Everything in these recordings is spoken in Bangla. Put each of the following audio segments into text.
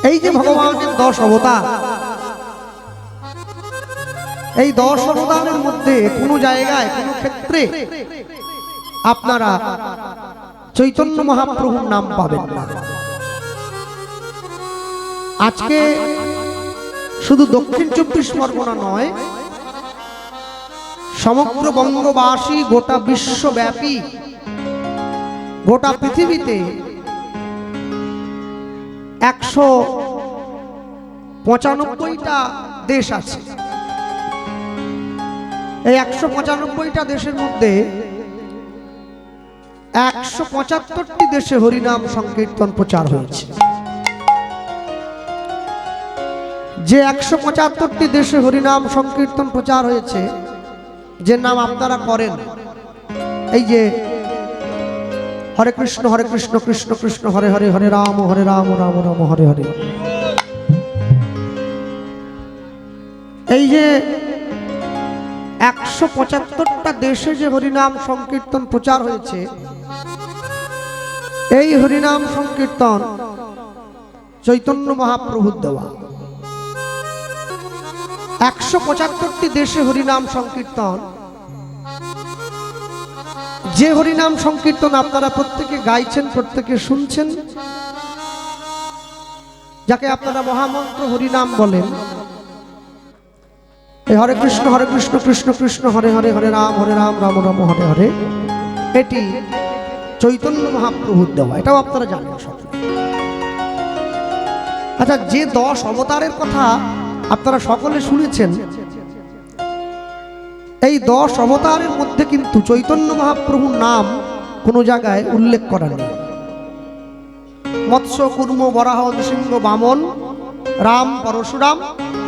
এই যে ভগবানের 10 অবতার, এই 10 অবতারের মধ্যে কোনো জায়গায় কোনো ক্ষেত্রে আপনারা চৈতন্য মহাপ্রভুর নাম পাবেন না। আজকে শুধু দক্ষিণ 24 পরগনা নয়, সমগ্র বঙ্গবাসী, গোটা বিশ্বব্যাপী, গোটা পৃথিবীতে 195টা দেশ আছে। এই 195টা দেশের মধ্যে 175টি দেশে হরিনাম সংকীর্তন প্রচার হয়েছে। যে 175টি দেশে হরিনাম সংকীর্তন প্রচার হয়েছে, যে নাম আপনারা করেন, এই যে হরে কৃষ্ণ কৃষ্ণ কৃষ্ণ হরে হরে, হরে রাম রাম রাম হরে হরে, এই যে 175টা দেশে যে হরিনাম সংকীর্তন প্রচার হয়েছে, এই হরিনাম সংকীর্তন চৈতন্য মহাপ্রভুর দেওয়া। 175টি দেশে হরিনাম সংকীর্তন, যে হরিনাম সংকীর্তন আপনারা প্রত্যেকে গাইছেন, প্রত্যেকে শুনছেন, যাকে আপনারা মহামন্ত্র হরিনাম বলেন, এই হরে কৃষ্ণ কৃষ্ণ কৃষ্ণ হরে হরে, হরে রাম রাম রাম হরে হরে, এটি চৈতন্য মহাপ্রভুর দেওয়া। এটাও আপনারা জানেন সকলে। আচ্ছা, যে 10 অবতারের কথা আপনারা সকলে শুনেছেন, এই 10 অবতারের মধ্যে কিন্তু চৈতন্য মহাপ্রভুর নাম কোনো জায়গায় উল্লেখ করা নেই। মৎস্য, কুর্ম, বরাহ, নৃসিংহ, বামন, রাম, পরশুরাম,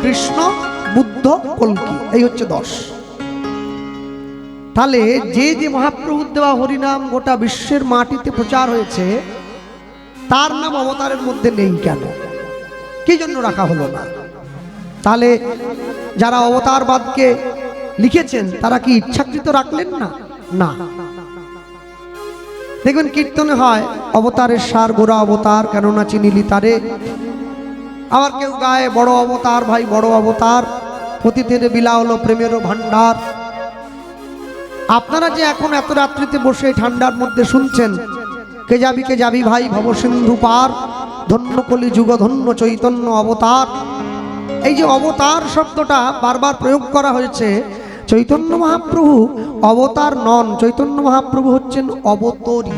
কৃষ্ণ, বুদ্ধ, কল্কি, এই হচ্ছে 10। তাহলে যে যে মহাপ্রভুর দেওয়া হরিনাম গোটা বিশ্বের মাটিতে প্রচার হয়েছে, তার নাম অবতারের মধ্যে নেই কেন? কি জন্য রাখা হলো না? তাহলে যারা অবতারবাদকে লিখেছেন তারা কি ইচ্ছাকৃত রাখলেন না? না। দেখবেন কীর্তনে হয়, অবতারের সার গোরা অবতার, কেননা চিনিলি তারে। আবার কেউ গায়ে, বড় অবতার ভাই বড় অবতার, পতিতের বিলা হলো প্রেমেরও ভান্ডার। আপনারা যে এখন এত রাত্রিতে বসে ঠান্ডার মধ্যে শুনছেন, কে যাবি ভাই ভবসিন্ধু পার, ধন্য কলি যুগ ধন্য চৈতন্য অবতার। এই যে অবতার শব্দটা বারবার প্রয়োগ করা হয়েছে, চৈতন্য মহাপ্রভু অবতার নন, চৈতন্য মহাপ্রভু হচ্ছেন অবতরী।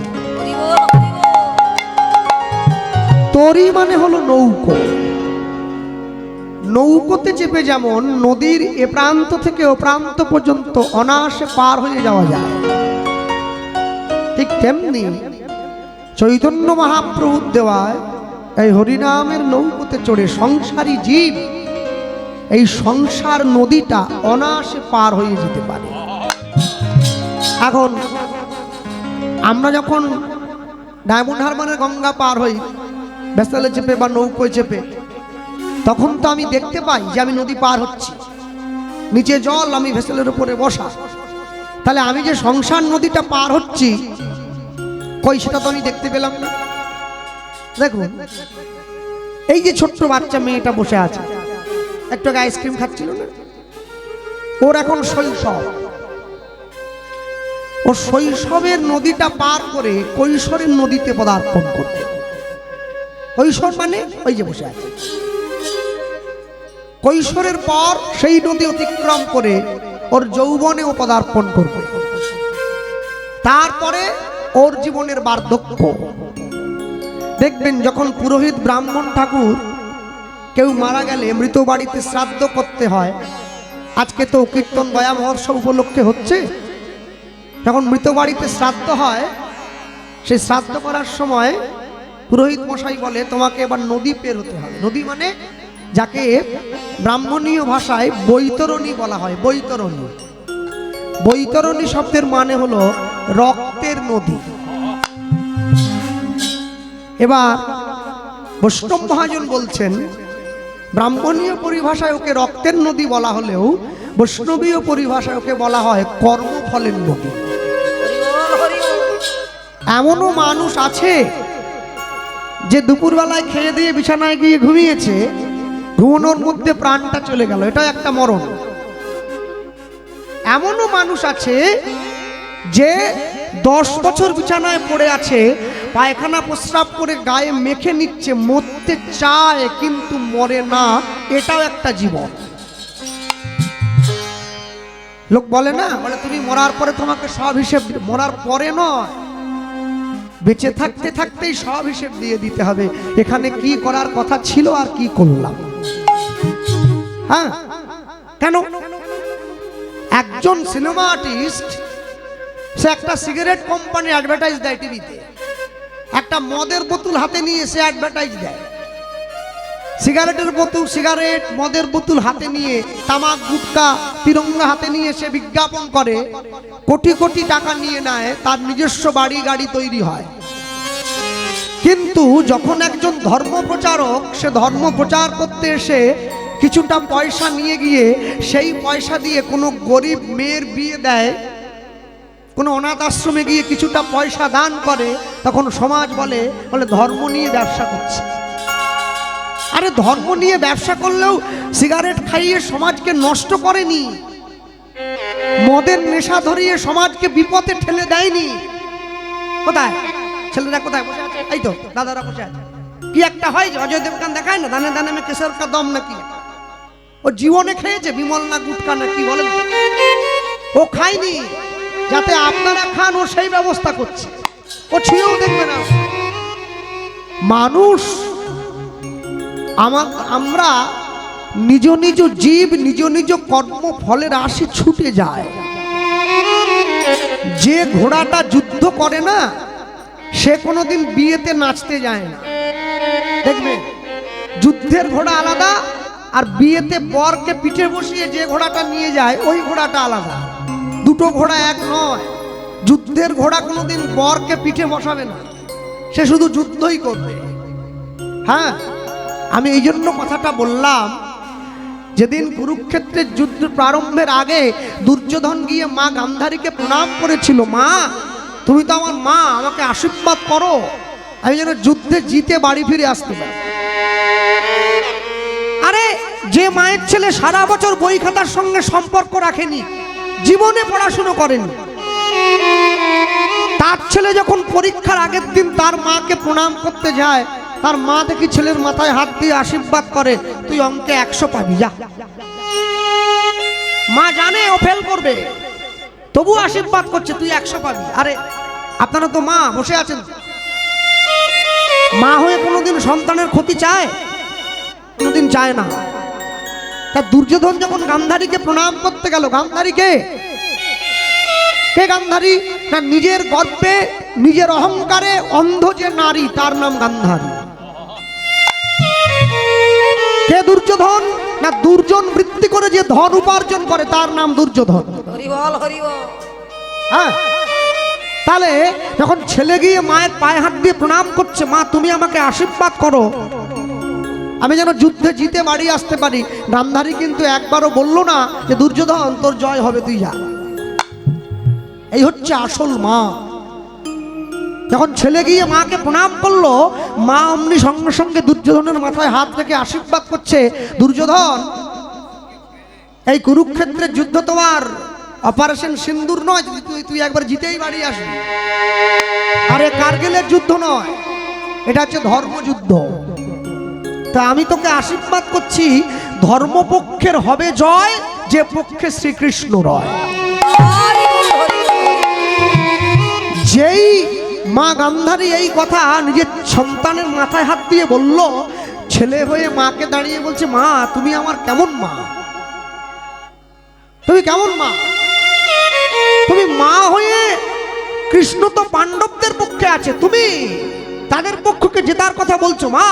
তরী মানে হলো নৌকো। নৌকোতে চেপে যেমন নদীর এ প্রান্ত থেকে ও প্রান্ত পর্যন্ত অনায়াসে পার হয়ে যাওয়া যায়, ঠিক তেমনি চৈতন্য মহাপ্রভুর দেওয়ায় এই হরিনামের নৌকোতে চড়ে সংসারী জীব এই সংসার নদীটা অনায়াসে পার হয়ে যেতে পারে। এখন আমরা যখন ডায়মন্ড হারবারের গঙ্গা পার হই ভেসেলে চেপে বা নৌকোয় চেপে, তখন তো আমি দেখতে পাই যে আমি নদী পার হচ্ছি, নিচে জল, আমি ভেসেলের উপরে বসা। তাহলে আমি যে সংসার নদীটা পার হচ্ছি, কই সেটা তো আমি দেখতে পেলাম না। দেখুন, এই যে ছোট্ট বাচ্চা মেয়েটা বসে আছে, একটু আইসক্রিম খাচ্ছিল না, ওর এখন শৈশব। ও শৈশবের নদীটা পার করে কৈশোরের নদীতে পদার্পণ করবে। কৈশোর মানে ওই যে বসে আছে, কৈশোরের পর সেই নদী অতিক্রম করে ওর যৌবনে ও পদার্পণ করবে। তারপরে ওর জীবনের বার্ধক্য। দেখবেন যখন পুরোহিত ব্রাহ্মণ ঠাকুর কেউ মারা গেলে মৃত বাড়িতে শ্রাদ্ধ করতে হয়, আজকে তো কীর্তন দয়া মহোৎসব উপলক্ষে হচ্ছে, যখন মৃত বাড়িতে শ্রাদ্ধ হয়, সেই শ্রাদ্ধ করার সময় পুরোহিত মশাই বলে, তোমাকে এবার নদী পের হতে হবে। নদী মানে যাকে ব্রাহ্মণীয় ভাষায় বৈতরণী বলা হয়। বৈতরণী, বৈতরণী শব্দের মানে হলো রক্তের নদী। এবার বৈষ্ণব মহাজন বলছেন, ব্রাহ্মণীয় পরিভাষায় ওকে রক্তের নদী বলা হলেও বৈষ্ণবীয় পরিভাষায় ওকে বলা হয় কর্মফলের নদী। এমনও মানুষ আছে যে দুপুরবেলায় খেয়ে দিয়ে বিছানায় গিয়ে ঘুমিয়েছে, ঘুমানোর মধ্যে প্রাণটা চলে গেল, এটা একটা মরণ। এমনও মানুষ আছে যে 10 বছর বিছানায় পড়ে আছে, পায়খানা প্রস্রাব করে গায়ে মেখে নিচ্ছে, মরতে চায় কিন্তু মরে না, এটাও একটা জীবন। লোক বলে না, বলে তুমি মরার পরে তোমাকে সব হিসেব, মরার পরে নয়, বেঁচে থাকতে থাকতেই সব হিসেব দিয়ে দিতে হবে, এখানে কি করার কথা ছিল আর কি করলাম। হ্যাঁ, কেন? একজন সিনেমা আর্টিস্ট, সে একটা সিগারেট কোম্পানি অ্যাডভার্টাইজ দেয় টিভিতে, একটা মদের বোতল হাতে নিয়ে সে অ্যাডভার্টাইজ দেয়, সিগারেটের বোতল, সিগারেট মদের বোতল হাতে নিয়ে, তামাক গুটকা তিরঙ্গা হাতে নিয়ে সে বিজ্ঞাপন করে, কোটি কোটি টাকা নিয়ে নেয়, তার নিজস্ব বাড়ি গাড়ি তৈরি হয়। কিন্তু যখন একজন ধর্ম প্রচারক, সে ধর্ম প্রচার করতে এসে কিছুটা পয়সা নিয়ে গিয়ে সেই পয়সা দিয়ে কোনো গরিব মেয়ের বিয়ে দেয়, কোনো অনাথ আশ্রমে গিয়ে কিছুটা পয়সা দান করে, তখন সমাজ বলে ধর্ম নিয়ে ব্যবসা করছে। আরে ধর্ম নিয়ে ব্যবসা করলেও সিগারেট খাইয়ে সমাজকে নষ্ট করেনি, মদের নেশা ধরিয়ে সমাজকে বিপদে ঠেলে দেয়নি। কোথায় ছেলেরা কোথায় বসে আছে? এই তো দাদারা বসে আছে। কি একটা হয় যে অজয় দেবগান দেখায় না, দানে দানে মে কেশর কা দম নাকি, ও জীবনে খেয়েছে বিমল না গুটকা না কি বলেন, ও খায়নি, যাতে আপনারা খান ও সেই ব্যবস্থা করছে, ও ছুঁয়েও দেখবে না। মানুষ, আমরা নিজ নিজ জীব, নিজ নিজ কর্ম ফলের আশে ছুটে যায়। যে ঘোড়াটা যুদ্ধ করে না, সে কোনোদিন বিয়েতে নাচতে যায় না। দেখবে, যুদ্ধের ঘোড়া আলাদা, আর বিয়েতে বরকে পিঠে বসিয়ে যে ঘোড়াটা নিয়ে যায় ওই ঘোড়াটা আলাদা, দুটো ঘোড়া এক নয়। যুদ্ধের ঘোড়া কোনোদিন বরকে পিঠে বসাবে না, সে শুধু যুদ্ধই করবে। হ্যাঁ, আমি এই জন্য কথাটা বললাম, যেদিন কুরুক্ষেত্রের যুদ্ধ প্রারম্ভের আগে দুর্যোধন গিয়ে মা গান্ধারীকে প্রণাম করেছিল, মা তুমি তো আমার মা, আমাকে আশীর্বাদ করো, আমি যেন যুদ্ধে জিতে বাড়ি ফিরে আসতে পারি। আরে যে মায়ের ছেলে সারা বছর বই খাতার সঙ্গে সম্পর্ক রাখেনি, জীবনে পড়াশুনো করেনি, তার ছেলে যখন পরীক্ষার আগের দিন তার মাকে প্রণাম করতে যায়, তার মা দেখি ছেলের মাথায় হাত দিয়ে আশীর্বাদ করে, তুই অঙ্কে 100 পাবি, যা। মা জানে ও ফেল করবে, তবু আশীর্বাদ করছে, তুই 100 পাবি। আরে আপনারা তো মা বসে আছেন, মা হয়ে কোনোদিন সন্তানের ক্ষতি চায়? কোনোদিন চায় না। তা দুর্যোধন যখন গান্ধারীকে প্রণাম করতে গেল, গান্ধারীকে কে গান্ধারী না, নিজের গর্বে নিজের অহংকারে অন্ধ যে নারী, তার নাম গান্ধারী। কে দুর্যোধন না, দুর্জন বৃত্তি করে যে ধন উপার্জন করে, তার নাম দুর্যোধন। হ্যাঁ, তাহলে যখন ছেলে গিয়ে মায়ের পায়ে হাত দিয়ে প্রণাম করছে, মা তুমি আমাকে আশীর্বাদ করো, আমি যেন যুদ্ধে জিতে বাড়ি আসতে পারি, গান্ধারী কিন্তু একবারও বলল না যে দুর্যোধন তোর জয় হবে, তুই যা। এই হচ্ছে আসল মা। যখন ছেলে গিয়ে মাকে প্রণাম করলো, মা অমনি সঙ্গে সঙ্গে দুর্যোধনের মাথায় হাত রেখে আশীর্বাদ করছে, দুর্যোধন এই কুরুক্ষেত্রের যুদ্ধ তোমার অপারেশন সিন্দুর নয়, তুই একবার জিতেই বাড়ি আসবি। আরে কারগিলের যুদ্ধ নয়, এটা হচ্ছে ধর্মযুদ্ধ। তা আমি তোকে আশীর্বাদ করছি, ধর্মপক্ষের হবে জয়, যে পক্ষে শ্রীকৃষ্ণ রয়। যেই মা গান্ধারী এই কথা নিজের সন্তানের মাথায় হাত দিয়ে বলল, ছেলে হয়ে মাকে দাঁড়িয়ে বলছে, মা তুমি আমার কেমন মা, তুমি কেমন মা, তুমি মা হয়ে, কৃষ্ণ তো পাণ্ডবদের পক্ষে আছে, তুমি তাদের পক্ষকে জেতার কথা বলছো। মা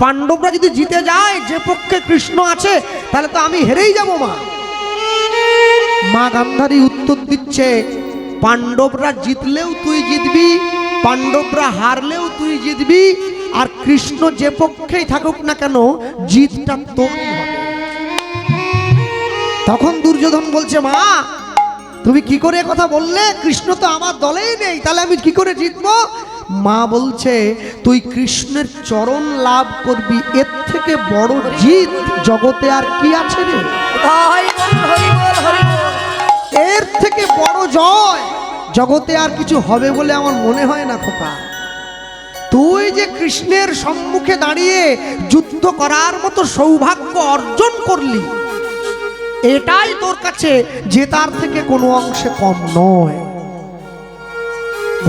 পাণ্ডবরা যদি জিতে যায়, যে পক্ষে কৃষ্ণ আছে, তাহলে তো আমি হেরেই যাব। মা মা গান্ধারী উত্তর দিচ্ছে, পাণ্ডবরা জিতলেও তুই জিতবি, পাণ্ডবরা হারলেও তুই জিতবি, আর কৃষ্ণ যে পক্ষেই থাকুক না কেন, জিতটা তোরই হবে। তখন দুর্যোধন বলছে, মা তুমি কি করে কথা বললে, কৃষ্ণ তো আমার দলেই নেই, তাহলে আমি কি করে জিতবো? মা বলছে তুই কৃষ্ণের চরণ লাভ করবি, এর থেকে বড় জিত জগতে আর কি আছে রে? এর থেকে বড় জয় জগতে আর কিছু হবে বলে আমার মনে হয় না খোকা। তুই যে কৃষ্ণের সম্মুখে দাঁড়িয়ে যুদ্ধ করার মতো সৌভাগ্য অর্জন করলি, এটাই তোর কাছে জেতার থেকে কোনো অংশে কম নয়।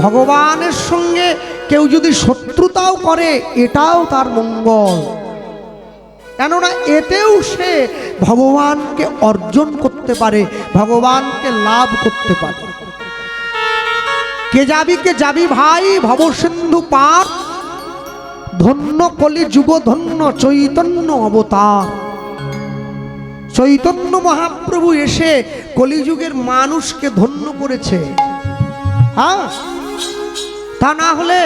ভগবানের সঙ্গে কেউ যদি শত্রুতাও করে এটাও তার মঙ্গল, কেননা এতেও সে ভগবানকে অর্জন করতে পারে, ভগবানকে লাভ করতে পারে। কে যাবি ভাই ভবসিন্ধু পার, ধন্য কলি যুগ ধন্য চৈতন্য অবতার। চৈতন্য মহাপ্রভু এসে কলিযুগের মানুষকে ধন্য করেছে। হ্যাঁ, তা না হলে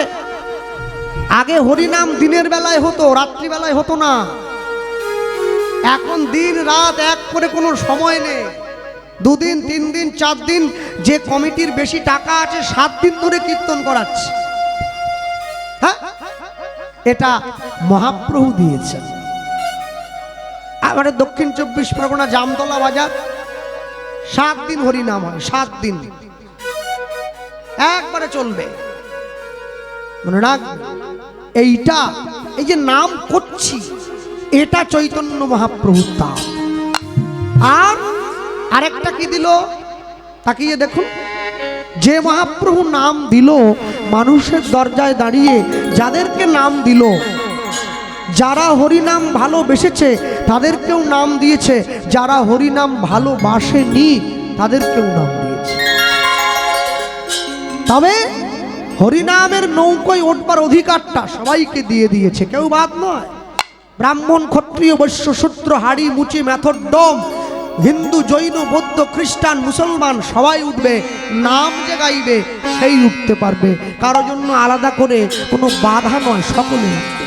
আগে হরিনাম দিনের বেলায় হতো, রাত্রিবেলায় হতো না। এখন দিন রাত এক করে কোনো সময় নেই। 2 দিন 3 দিন 4 দিন, যে কমিটির বেশি টাকা আছে 7 দিন ধরে কীর্তন করাচ্ছে। হ্যাঁ, এটা মহাপ্রভু দিয়েছেন। আমাদের দক্ষিণ 24 পরগনা জামতলা বাজার 7 দিন হরিনাম হয়, 7 দিন একবারে চলবে। মনে রাখ, এইটা এই যে নাম করছি এটা চৈতন্য মহাপ্রভুর দান। আর আরেকটা কি দিল তাকিয়ে দেখুন, যে মহাপ্রভু নাম দিল মানুষের দরজায় দাঁড়িয়ে, যাদেরকে নাম দিল, যারা হরিনাম ভালোবেসেছে তাদেরকেও নাম দিয়েছে, যারা হরিনাম ভালোবাসেনি তাদেরকেও নাম দিয়েছে। তবে হরিনামের নৌকোয় উঠবার অধিকারটা সবাইকে দিয়ে দিয়েছে, কেউ বাদ নয়। ব্রাহ্মণ ক্ষত্রিয় বৈশ্য শূদ্র হাড়ি মুচি মেথর ডোম, হিন্দু জৈন বৌদ্ধ খ্রিস্টান মুসলমান সবাই উঠবে, নাম যে গাইবে সেই উঠতে পারবে, কারো জন্য আলাদা করে কোনো বাধা নয়, সকলে উঠবে।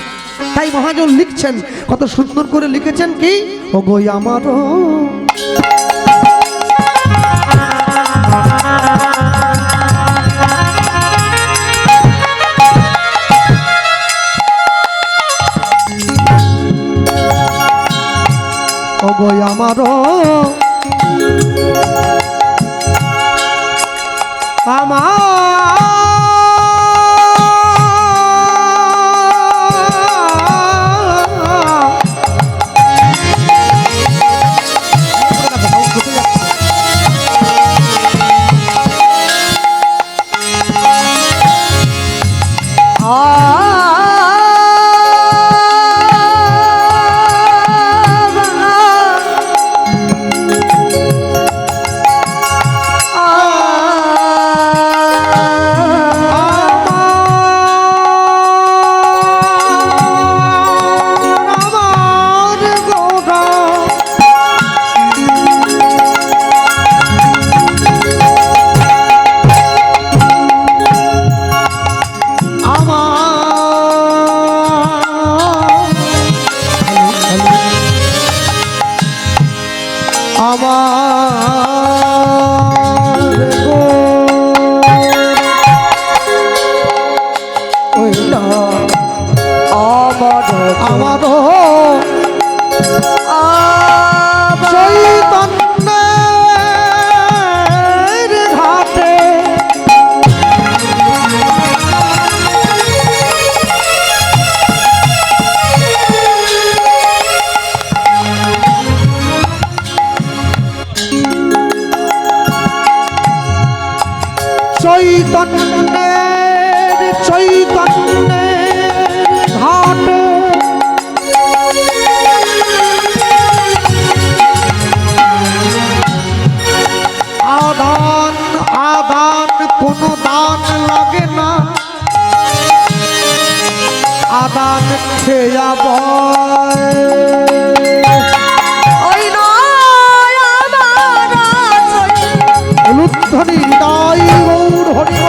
তাই মহাজন লিখছেন, কত সুন্দর করে লিখেছেন, কি ও গো আমারও ওগো আমারও আদান খেয়া অনুধ্বনি হৃদয় গৌর হরিব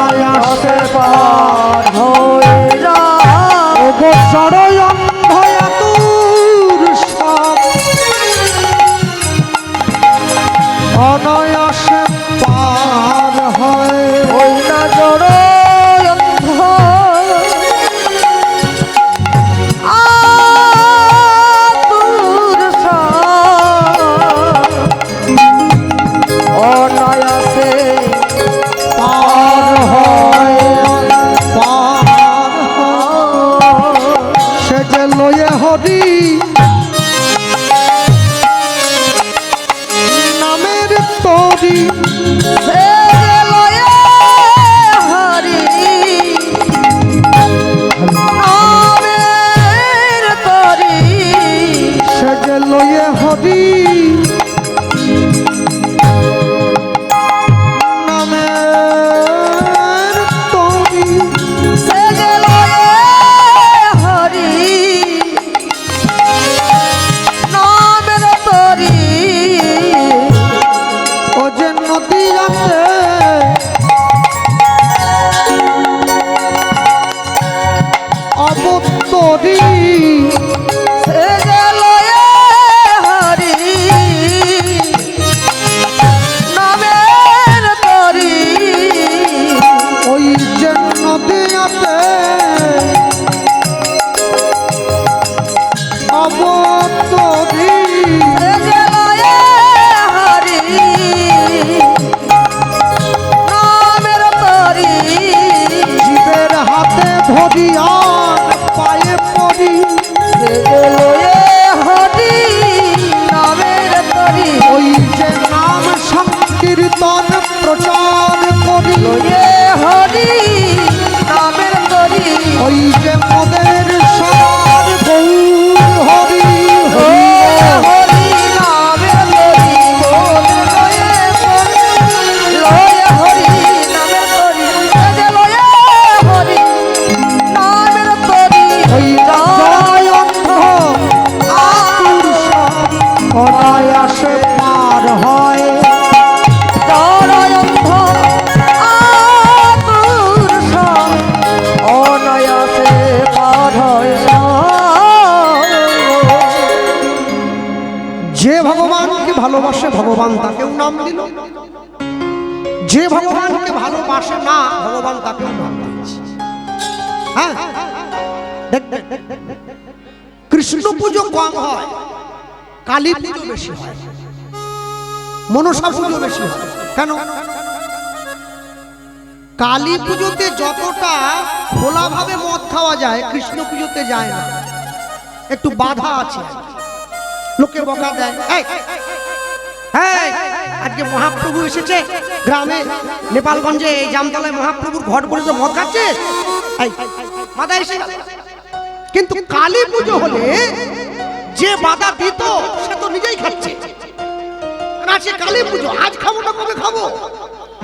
অনায়াসে পার হয়ে যায় অগোচর অন্ধয়া দূর সব অনায়াসে পার হয় ওই না জড় অনায়াসে পার হয় পার সে যে লয়ে হরি নামের তরি সে লয়ে হরি নামের তরি সে যে লয়ে হরি নামের তরি সে লয়ে হরি নামের তরি ও যে নদী আছে অবতরী সে লয়ে হরি নামের তরি ওই যে নদী আছে অবতরী সে লয়ে হরি নামের তরি জীবের হাতে ধরিয়ান পায়ে পড়ি সে লয়ে হরি নামের তরি ওই যে নাম সংকীর্তন প্রচার করি লয়ে হরি নামের তরি ওই যে পদের সার গৌর হরি হরি হরি নামের তরি মোদের লয়ে লয়ে হরি নামের তরি সে লয়ে হরি নামের তরি ওই জয় অন্ধ আতুর সব অনায়াসে পার হয় জড়য়ন্ধ আতুর সব অনায়াসে পার হয় যে ভগবানকে ভালোবাসে ভগবান তাকেও নাম দিল যে ভগবানকে ভালোবাসে না ভগবান তাকেও নাম দিয়েছে হ্যাঁ দেখ, দেখ, দেখ, দেখ, দেখ। কৃষ্ণ পুজো কম হয় কালী পুজো বেশি হয় মনসা পুজো বেশি হয় কেন কালী পুজোতে যতটা খোলাভাবে মদ খাওয়া যায় কৃষ্ণ পুজোতে যায় না একটু বাধা আছে লোকে বকা দেয় এই, এই, আজকে মহাপ্রভু এসেছে গ্রামে নেপালগঞ্জে এই জামতলায় মহাপ্রভুর ঘট করে তো মদ খাচ্ছিস এই, বাধা এসে গেল। কিন্তু কালী পুজো হলে যে বাধা দিত সে তো নিজেই খাচ্ছে আছে কালী পুজো আজ খাবো না কবে খাবো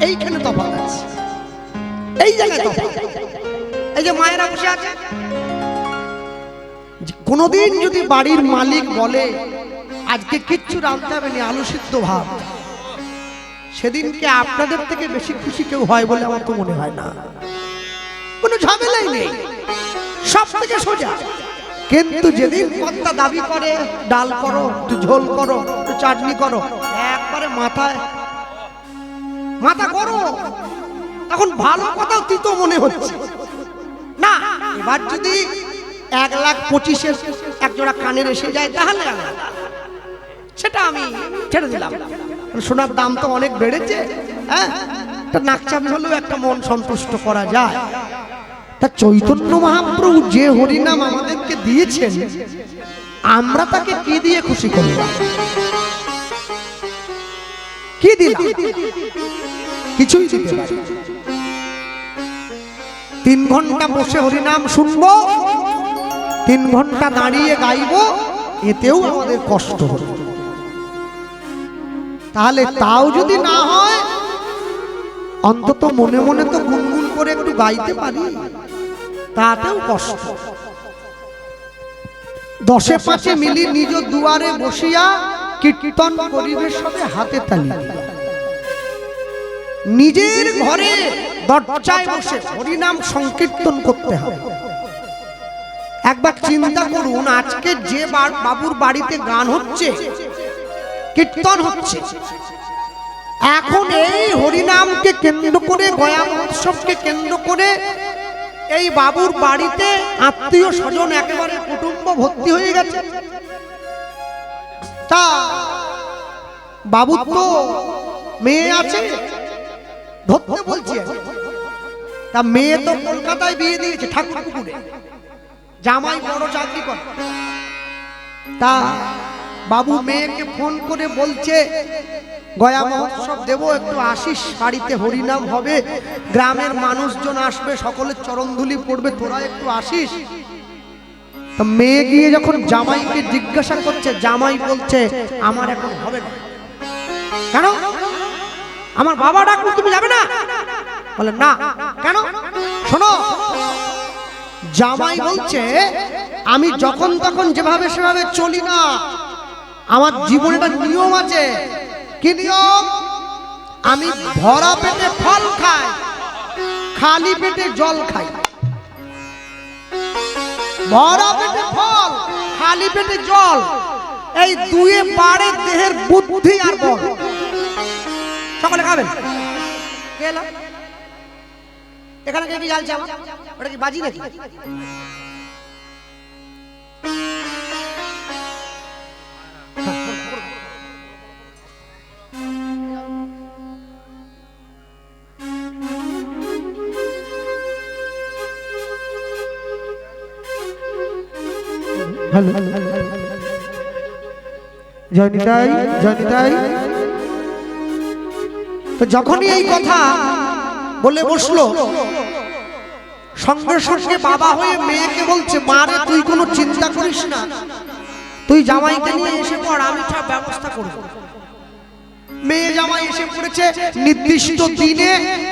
এইখানে তফাৎ আছে এই জায়গায় তফাৎ এই যে মায়েরা বসে আছে কোনদিন যদি বাড়ির মালিক বলে আজকে কিচ্ছু রাঁধতে হবে না আলু সিদ্ধ ভাত সেদিনকে আপনাদের থেকে বেশি খুশি কেউ হয় বলে আমার তো মনে হয় না কোনো ঝামেলাই নেই সব থেকে সোজা কিন্তু যেদিন কর্তা দাবি করে ডাল করো একটু ঝোল করো একটু চাটনি করো একবারে মাথা করো তখন ভালো কথাও তিতো মনে হচ্ছে না এবার যদি 1,25,000 এক জোড়া কানের এসে যায় তাহলে সেটা আমি ছেড়ে দিলাম সোনার দাম তো অনেক বেড়েছে হ্যাঁ নাকচামি হলেও একটা মন সন্তুষ্ট করা যায় তা চৈতন্য মহাপ্রভু যে হরিনাম আমাদেরকে দিয়েছেন আমরা তাকে কি দিয়ে খুশি করলাম কি দিলাম কিছুই দিতে পারি 3 ঘন্টা বসে হরিনাম শুনবো 3 ঘন্টা দাঁড়িয়ে গাইবো এতেও আমাদের কষ্ট হবে তাহলে তাও যদি না হয় অন্তত মনে মনে তো গুনগুন করে একটু গাইতে পারি তাতেও কষ্ট 10-5 মিলি নিজ দুয়ারে বসিয়া কীর্তন করিবে সবে হাতে তালি নিজের ঘরে দরজায় বসে হরিনাম সংকীর্তন করতে হবে। একবার চিন্তা করুন, আজকে যে বাবুর বাড়িতে গান হচ্ছে, কীর্তন হচ্ছে, এখন এই হরিনামকে কেন্দ্র করে, গয়া মহোৎসবকে কেন্দ্র করে এই বাবুর বাড়িতে আত্মীয় স্বজন একেবারে কুটুম্ব ভর্তি হয়ে গেছে। তা বাবুর তো মেয়ে আছে, ধরতে বলছি, তা মেয়ে তো কলকাতায় বিয়ে দিয়েছে ঠাকুরপুকুরে, জামাই বড় চাকরি করে। তা বাবু মেয়েকে ফোন করে বলছে গয়া মহোৎসব দেবো, একটু আসিস, বাড়িতে হরিনাম হবে, গ্রামের মানুষজন আসবে, সকলের চরণধুলি পড়বে, তোরা একটু আসিস। তা মেয়ে গিয়ে যখন জামাইকে জিজ্ঞাসা করছে, জামাই বলছে আমার এখন হবে না। কেন? আমার বাবা ডাকলে তুমি যাবে না? বলে না। কেন? শোনো, জামাই বলছে আমি যখন তখন যেভাবে সেভাবে চলি না, আমার জীবনে একটা নিয়ম আছে। কি নিয়ম? আমি ভরা পেটে ফল খাই, খালি পেটে জল খাই। ভরা পেটে ফল, খালি পেটে জল, এই দুয়ে বাড়ে দেহের বুদ্ধি আর বল। সকলে খাবেন? এখানে কে কি জ্বালছে? আমার ওটা কি বাজি নাকি? জয়নিতাই, জয়নিতাই। তো যখনই এই কথা বলে বসলো, সঙ্গে সঙ্গে বাবা হয়ে মেয়েকে বলছে, মা রে তুই কোনো চিন্তা করিস না, তুই জামাইকে নিয়ে এসে পড়, আমি সব ব্যবস্থা করব। মেয়ে জামাই এসে পড়েছে নির্দিষ্ট দিনে,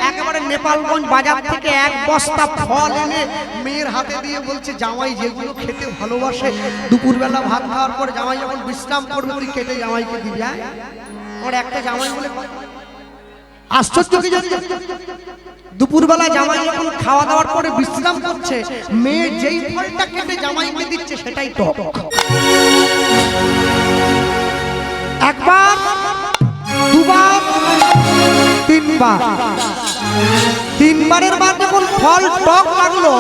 একেবারে নেপালগঞ্জ বাজার থেকে এক বস্তা ফল এনে মেয়ের হাতে দিয়ে বলছে, জামাই যেগুলো খেতে ভালোবাসে, দুপুরবেলা ভাত খাওয়ার পরে জামাই যখন বিশ্রাম করবে তুই কেটে জামাইকে দিবি। আমার একটা জামাই বলে আশ্চর্য কি জানি, দুপুরবেলা জামাই যখন খাওয়া দাওয়ার পরে বিশ্রাম করছে, মেয়ে যেই ফলটা কেটে জামাইকে দিচ্ছে সেটাই টক। একবার, দুবার, তিনবার, তিনবারের বার যখন ফল টক লাগলো,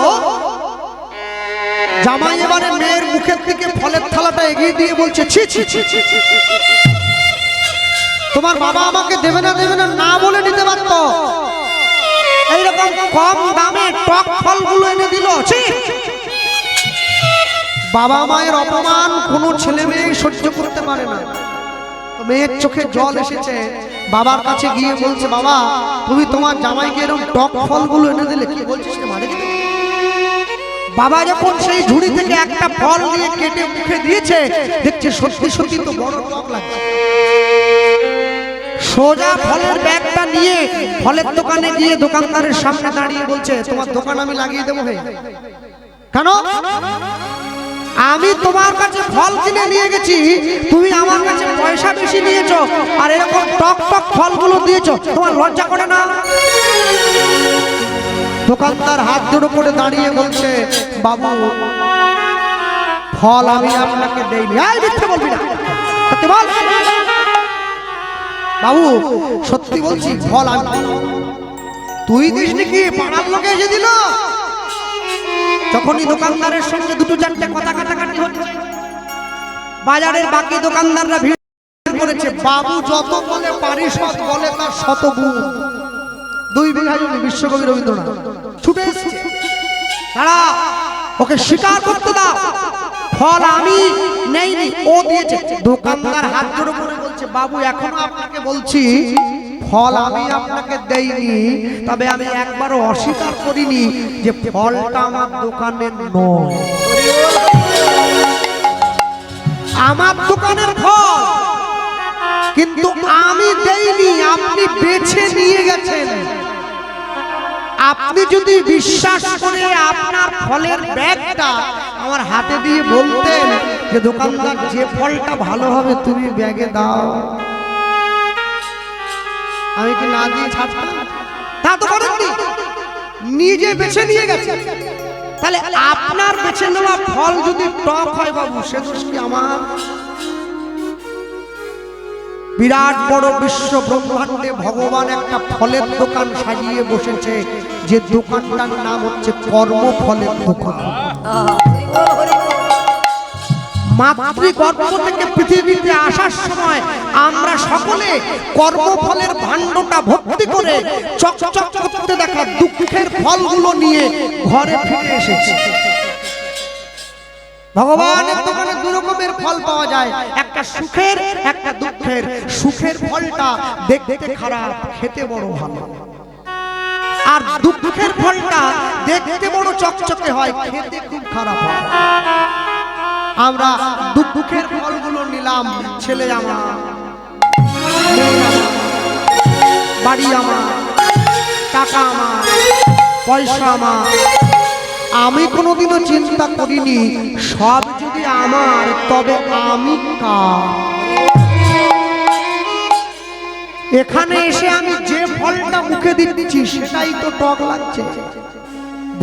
জামাই এবারে মেয়ের মুখের দিকে ফলের থালাটা এগিয়ে দিয়ে বলছে, ছি ছি ছি ছি, তোমার বাবা আমাকে দেবে না দেবে না না বলে নিতে পারত, এইরকম কম দামে টক ফলগুলো এনে দিল। বাবা মায়ের অপমান কোনো ছেলে মেয়ে সহ্য করতে পারে না। তো মেয়ের চোখে জল এসেছে, বাবার কাছে গিয়ে বলছে, বাবা তুমি তোমার জামাইকে এরকম টক ফলগুলো এনে দিলে, কি বলছিস রে মা? বাবা যখন সেই ঝুড়ি থেকে একটা ফল দিয়ে কেটে মুখে দিয়েছে, দেখছে সত্যি সত্যি তো বড় টক লাগছে। সোজা ফলের ব্যাগটা নিয়ে ফলের দোকানে গিয়ে দোকানদারের সামনে দাঁড়িয়ে বলছে, তোমার দোকান আমি লাগিয়ে দেবো। হে কেন? আমি তোমার কাছে ফল কিনে নিয়ে গেছি, তুমি আমার কাছে পয়সা বেশি নিয়েছো, আর এরকম টক টক ফলগুলো দিয়েছো, তোমার লজ্জা করে না? দোকানদার হাত জোড়ো করে দাঁড়িয়ে বলছে, বাবু ফল আমি আপনাকে দেইনি। মিথ্যে বলবি না, সত্যি বল। বাবু সত্যি বলছি, ফল আমি। তুই দিস নাকি? পাড়ার লোকে এসে দিল। যখনই দোকানদারের সঙ্গে দুটো চারটে কথা কাটাকাটি হচ্ছে, বাজারের বাকি দোকানদাররা ভিড় করেছে। বাবু যত বলে পারিষদ বলে তার শতগুণ। 2 বিঘা জমি, বিশ্বকবি রবীন্দ্রনাথ ছুটে এসেছে, দাঁড়া ওকে স্বীকার করতে দাও, ফল আমি নেইনি, ও দিয়েছে। দোকানদার হাত জোড়ো করে বলছে, বাবু এখনো আপনাকে বলছি ফল আমি আপনাকে দেইনি, তবে আমি একবারও অস্বীকার করিনি যে ফলটা আমার দোকানের নয়। আমার দোকানের ফল, কিন্তু আমি দেইনি, আপনি বেছে নিয়ে গেছেন। আপনি যদি বিশ্বাস করে আপনার ফলের ব্যাগটা আমার হাতে দিয়ে বলতেন যে দোকানদার যে ফলটা ভালো হবে তুমি ব্যাগে দাও, আমি কি না দিয়ে ছাড়তাম? তা তো করেননি। নিজে বেছে নিয়ে গেছে। তাহলে আপনার বেছে নেওয়া ফল যদি টক হয় বাবু, সে দোষ কি আমার? বিরাট বড় বিশ্ব ব্রহ্মাণ্ডে ভগবান একটা ফলের দোকান সাজিয়ে বসেছে, যে দোকানটার নাম হচ্ছে কর্মফলের দোকান। মাতৃগর্ভ থেকে পৃথিবীতে আসার সময় আমরা সকলে কর্মফলের ভাণ্ডটা ভর্তি করে চকচক করতে দেখা দুঃখের ফলগুলো নিয়ে ঘরে ফিরে এসেছি। ভগবানের দোকানে দু রকমের ফল পাওয়া যায়, একটা সুখের, একটা দুঃখের। সুখের ফলটা দেখতে খারাপ, খেতে বড় ভালো। আর দুঃখের ফলটা দেখতে বড় চকচকে হয়, খেতে খুব খারাপ হয়। আমরা দুঃখের ফলগুলো নিলাম। ছেলে আমার, মেয়ে আমার, বাড়ি আমার, টাকা আমার, পয়সা আমার। আমি কোনোদিনও চিন্তা করিনি সব যদি আমার, তবে আমি কার? এখানে এসে আমি যে ফলটা মুখে দিচ্ছি সেটাই তো টক লাগছে।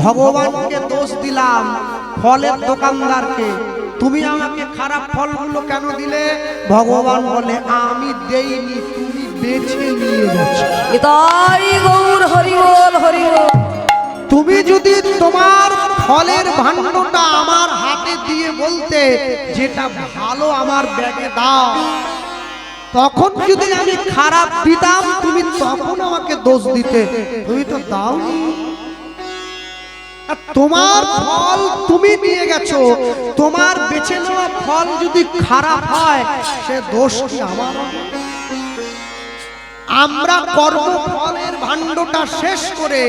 ভগবানকে দোষ দিলাম, ফলের দোকানদারকে। তুমি আমাকে খারাপ ফলগুলো কেন দিলে? ভগবান বলে আমি দেইনি, তুমি বেছে নিয়ে গেছো। নিতাই গৌর হরি বল, হরি বল। তুমি যদি তোমার ফলের ভাণ্ডটা আমার হাতে দিয়ে বলতে, যেটা ভালো আমার ব্যাগে দাও, তখন যদি আমি খারাপ দিতাম, তুমি তখন আমাকে দোষ দিতে। তুমি তো দাওনি। তোমার ফল তুমি নিয়ে গেছো, তোমার বেছে নেওয়া ফল যদি খারাপ হয়, সে দোষ কি আমার? আমরা কর্মফলের ভাণ্ডটা শেষ করে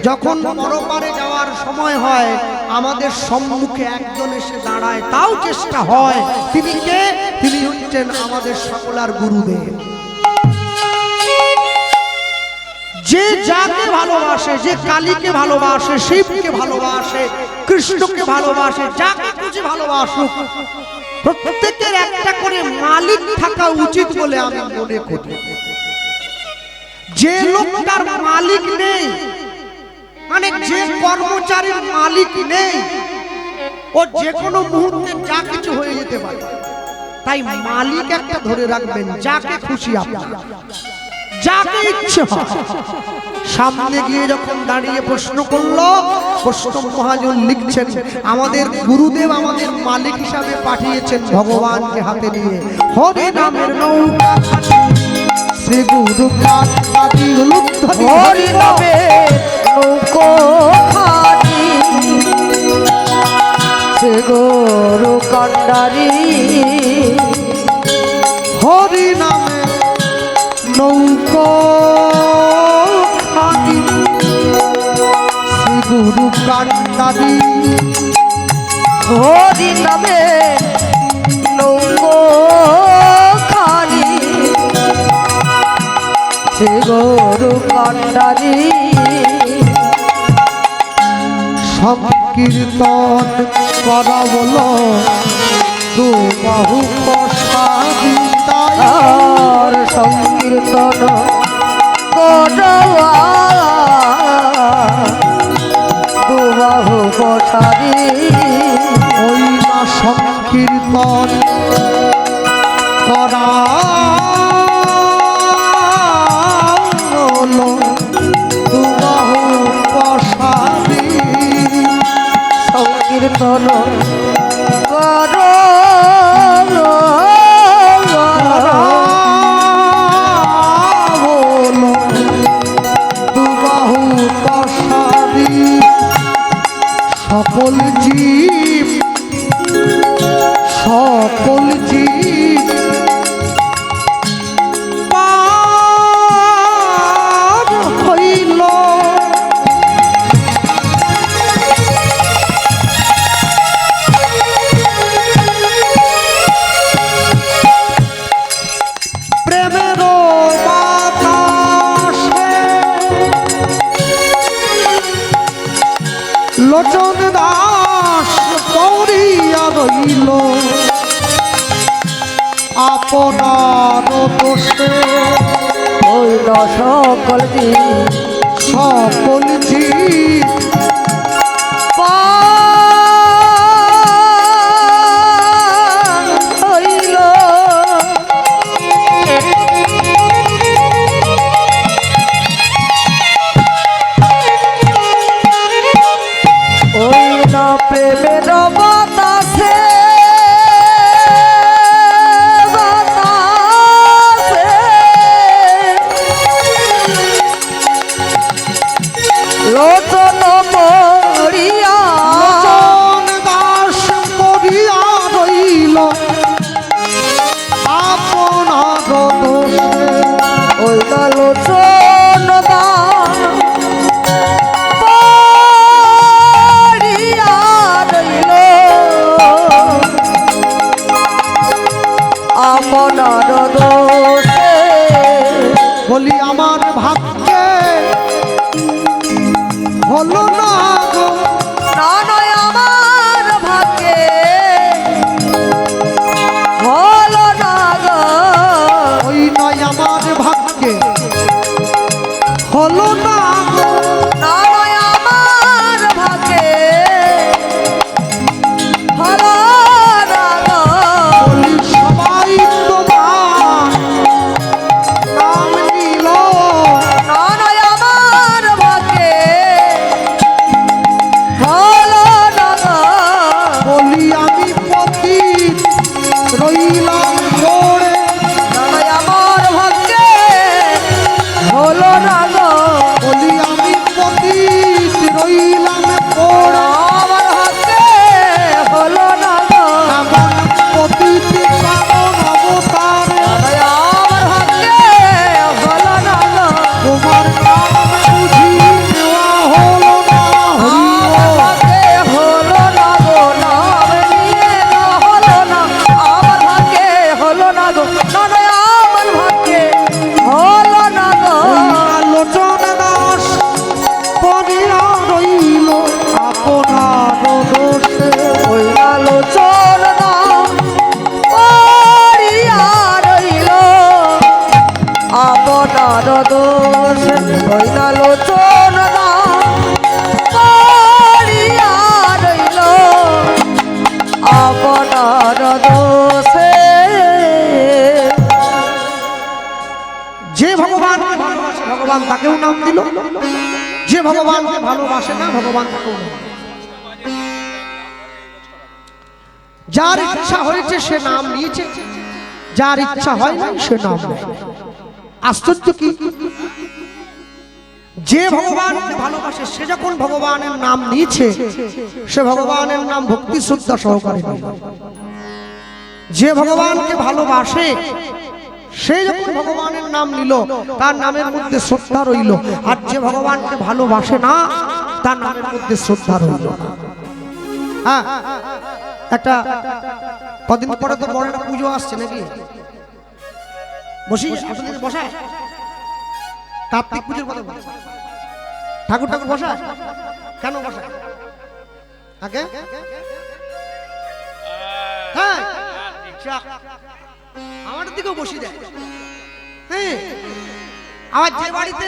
যখন পরপারে যাওয়ার সময় হয়, আমাদের সম্মুখে একজন এসে দাঁড়ায়, তাও চেষ্টা হয়। তিনি কে? তিনি হচ্ছেন আমাদের সকলার গুরুদেব। যে যাকে ভালোবাসে, যে কালীকে ভালোবাসে, শিবকে ভালোবাসে, কৃষ্ণকে ভালোবাসে, যাকে খুশি ভালোবাসুক, প্রত্যেকের একটা করে মালিক থাকা উচিত বলে আমি মনে করি। যে লোকটার মালিক নেই, মানে যে কর্মচারীর মালিক নেই, ও যে কোনো মুহূর্তে যা কিছু হয়ে যেতে পারে। তাই মালিক একটা ধরে রাখবেন, যাকে খুশি আপনার, যাকে ইচ্ছে হয়। সামনে গিয়ে যখন দাঁড়িয়ে প্রশ্ন করলো, প্রশ্ন মহাজন লিখছেন, আমাদের গুরুদেব আমাদের মালিক হিসাবে পাঠিয়েছেন ভগবানকে হাতে নিয়ে। হরি নামের নৌকা শ্রী গুরু কান্ডারি, হরি নামের নৌকো খানি শ্রী গুরু কান্ডারি। হরি নামে নৌকো খানি শ্রী গুরু কান্ডারি। হরি নামের নৌকো খানি শ্রী গুরু কান্ডারি। সংকীর্তন করা বলো দু বাহু প্রসাদী তাই। আর সংকীর্তন করবা দুবাহু প্রসাদী। ওই না সংকীর্তন করা হলো দু বাহু প্রসাদী। সংকীর্তন করো হলো দু বাহু প্রসাদী। সকল জীব, সকল জীব পার হইল। প্রেমের বাতাসে লোচন দাস পৌরিয়া রইল। আপনার দোষে হইল সকল জীব সকল জীব হইল ওই না প্রেমের বাতাসে লোচন মরিয়া লোচন দাস করিয়া রইল আপনার দোষে। ওই না লোচন দাস পড়িয়া রইল আপনার দোষে। বলি আমার ভাগ্যে হলো না গো না নয় আমার ভাগ্যে হলো না গো ওই নয় আমার ভাগ্যে হলো না গো না নয় আমার ভাগ্যে হলো না গো বলি সবাই তোমার নাম নিল না নয় আমার ভাগ্যে হলো না গো বলি আমি পতিত রইলাম পড়ে না নয় আমার ভাগ্যে হলো না গো বলি আমি পতিত রইলাম পড়ে আমার ভাগ্যে হলো না গো এমন পতিত কারণ অবতারে আমার ভাগ্যে হলো না গো তোমার নাম বুঝি নেওয়া হলো না হরি আমার ভাগ্যে হলো না গো নাম নিয়ে না হলো না আমার ভাগ্যে হলো না গো না না আমার ভাগ্যে হলো না গো আলোচন দাস পড়িয়া রইল আপনার দোষে ওই আলোচন না পড়িয়া রইল আপনার দোষ ওই আলোচন না পড়িয়া রইল আপনার দোষে। যে ভগবানকে ভালোবাসে ভগবান তাকেও নাম দিল, যে ভগবানকে ভালোবাসে না ভগবান তাকেও নাম দিল। যার ইচ্ছা হয়েছে সে নাম নিয়েছে, যার ইচ্ছা হয় না সে নাম নেয়। আশ্চর্য কি, যে ভগবানকে ভালোবাসে সে যখন ভগবানের নাম নিয়েছে সে ভগবানের নাম ভক্তি শ্রদ্ধা সহকারে নিল। যে ভগবানকে ভালোবাসে সে যখন ভগবানের নাম নিল তার নামের মধ্যে শ্রদ্ধা রইল, আর যে ভগবানকে ভালোবাসে না তার নামের মধ্যে শ্রদ্ধা রইল না। হ্যাঁ, একটা কদিন পরে তো বড় একটা পুজো আসছে নাকি, বসি আপনাদের বসায় কার্তিক পুজোর কথা বলছে, ঠাকুর ঠাকুর বসায় কেন বসায় আগে? হ্যাঁ, আমার দিকেও বসি দেয়। হ্যাঁ, আমার যে বাড়িতে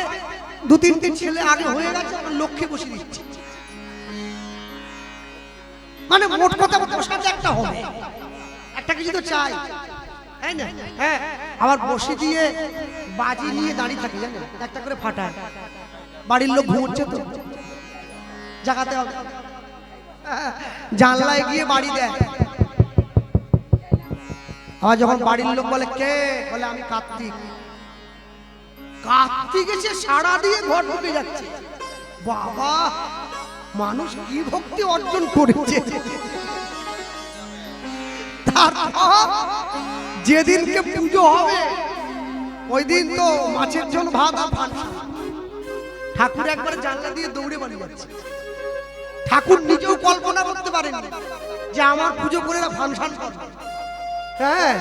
দু তিনটে ছেলে আগে হয়ে গেছে আমার লক্ষ্যে বসে দিচ্ছে, মানে মোট কথা বসাতে একটা হবে, একটা কিছু তো চাই, তাই না? হ্যাঁ, আবার বসে দিয়ে বাজি নিয়ে দাঁড়িয়ে থাকি, জানেন, একটা করে ফাটায়, বাড়ির লোক ঘুমোচ্ছে তো জাগাতে হবে, জানলায় গিয়ে বাড়ি দেয়। আবার যখন বাড়ির লোক বলে কে, বলে আমি কার্তিক, কার্তিক এসে সাড়া দিয়ে ঘর ঢুকে যাচ্ছে। বাবা, মানুষ কি ভক্তি অর্জন করেছে। তারপর যেদিনকে পুজো হবে ওই দিন তো মাছের ঝোল ভাত আর ফানসা, ঠাকুর একবার জানলা দিয়ে দৌড়ে বাড়ি যাচ্ছে। ঠাকুর নিজেও কল্পনা করতে পারেনি যে আমার পুজো করে ফানসান করবে। হ্যাঁ,